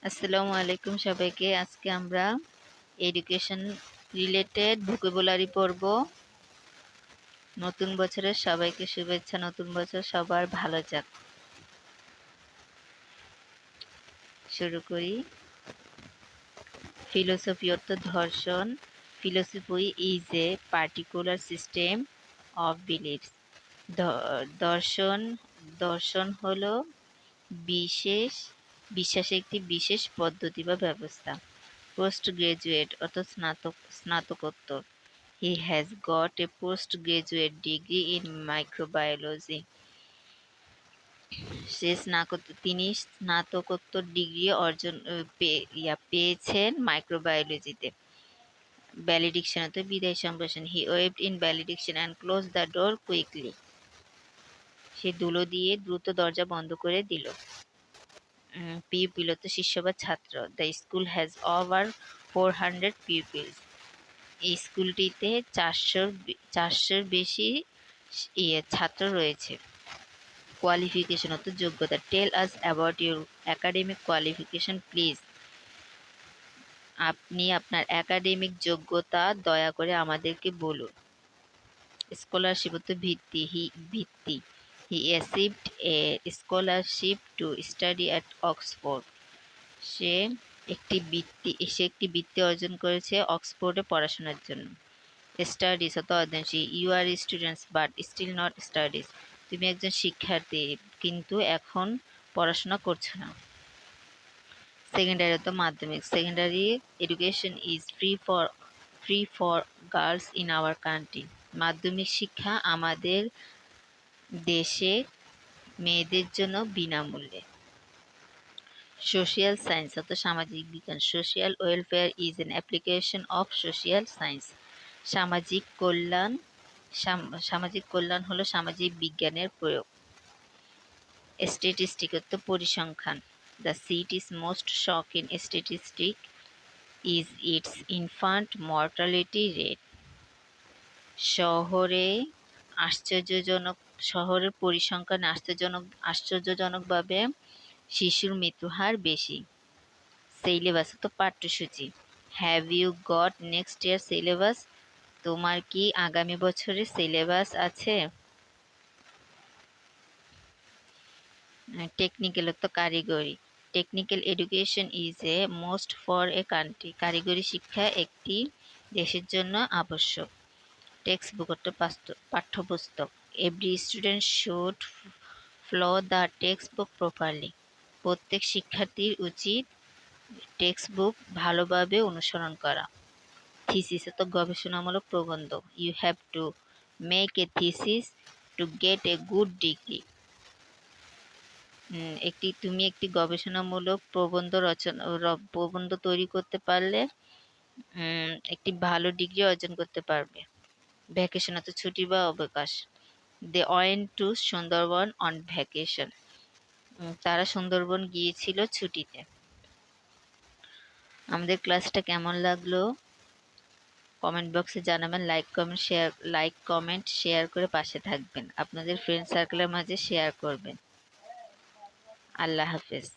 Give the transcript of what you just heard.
আসসালামু আলাইকুম সবাইকে। আজকে আমরা এডুকেশন রিলেটেড ভোকাবুলারি পড়ব। নতুন বছরের সবাইকে শুভেচ্ছা। নতুন বছর সবার ভালো যাক। শুরু করি। ফিলোসফি অর্থ দর্শন। Philosophy is a particular system of beliefs. দর্শন দর্শন হলো বিশ্বাসের একটি বিশেষ পদ্ধতি বা ব্যবস্থা। পোস্ট গ্রাজুয়েট অর্থাৎ স্নাতকোত্তর। He has got a postgraduate degree in microbiology. তিনি স্নাতকোত্তর ডিগ্রি অর্জন পেয়েছেন মাইক্রোবায়োলজিতে। ভ্যালিডিকশন অর্থাৎ বিদায় সম্ভাষণ। He waved in valediction and closed the door quickly. সে ধুলো দিয়ে দ্রুত দরজা বন্ধ করে দিল। পিউপিল অর্থাৎ শিষ্য বা ছাত্র। The school has over 400 pupils. এই স্কুলটিতে 400 বেশি ছাত্র রয়েছে। কোয়ালিফিকেশন অর্থাৎ যোগ্যতা। Tell us about your academic qualification please. আপনি আপনার একাডেমিক যোগ্যতা দয়া করে আমাদেরকে বলুন। স্কলারশিপ অর্থাৎ ভিত্তি। He achieved a scholarship to study at Oxford. সে একটি বৃত্তি অর্জন করেছে অক্সফোর্ডে পড়াশোনার জন্য। স্টাডিজ অর্থাৎ অধ্যয়নশীল। You are students but still not studies. তুমি একজন শিক্ষার্থী কিন্তু এখন পড়াশোনা করছো না। সেকেন্ডারি অর্থাৎ মাধ্যমিক। Secondary education is free for girls in our country. মাধ্যমিক শিক্ষা আমাদের দেশে মেয়েদের জন্য বিনামূল্যে। সোশিয়াল সায়েন্স অর্থাৎ সামাজিক বিজ্ঞান। Social welfare is an application of social science. সামাজিক কল্যাণ হলো সামাজিক বিজ্ঞানের প্রয়োগ। স্ট্যাটিস্টিক অর্থ পরিসংখ্যান। The city is most shock in statistic is its infant mortality rate. শহরের পরিসংখ্যানে আশ্চর্যজনকভাবে শিশুর মৃত্যুহার বেশি। সিলেবাস তো পাঠ্যসূচি। Have you got next year syllabus? তোমার কি আগামী বছরের সিলেবাস আছে? টেকনিক্যাল অর্থ কারিগরি। Technical education is a must for a country. কারিগরি শিক্ষা একটি দেশের জন্য আবশ্যক। টেক্সট বুক অর্থ পাঠ্যপুস্তক। Every student should follow the text book properly. প্রত্যেক শিক্ষার্থীর উচিত টেক্সট বুক ভালোভাবে অনুসরণ করা। থিসিস অর্থ গবেষণামূলক প্রবন্ধ। You have to make a thesis to get a good degree. তুমি একটি গবেষণামূলক প্রবন্ধ তৈরি করতে পারলে একটি ভালো ডিগ্রি অর্জন করতে পারবে। ভ্যাকেশন অর্থ ছুটি বা অবকাশ। They went to Sundarban on vacation. তারা সুন্দরবন গিয়েছিল ছুটিতে। আমাদের ক্লাসটা কেমন লাগলো কমেন্ট বক্সে জানাবেন। লাইক কমেন্ট শেয়ার করে পাশে থাকবেন। আপনাদের ফ্রেন্ড সার্কেলের মাঝে শেয়ার করবেন। আল্লাহ হাফেজ।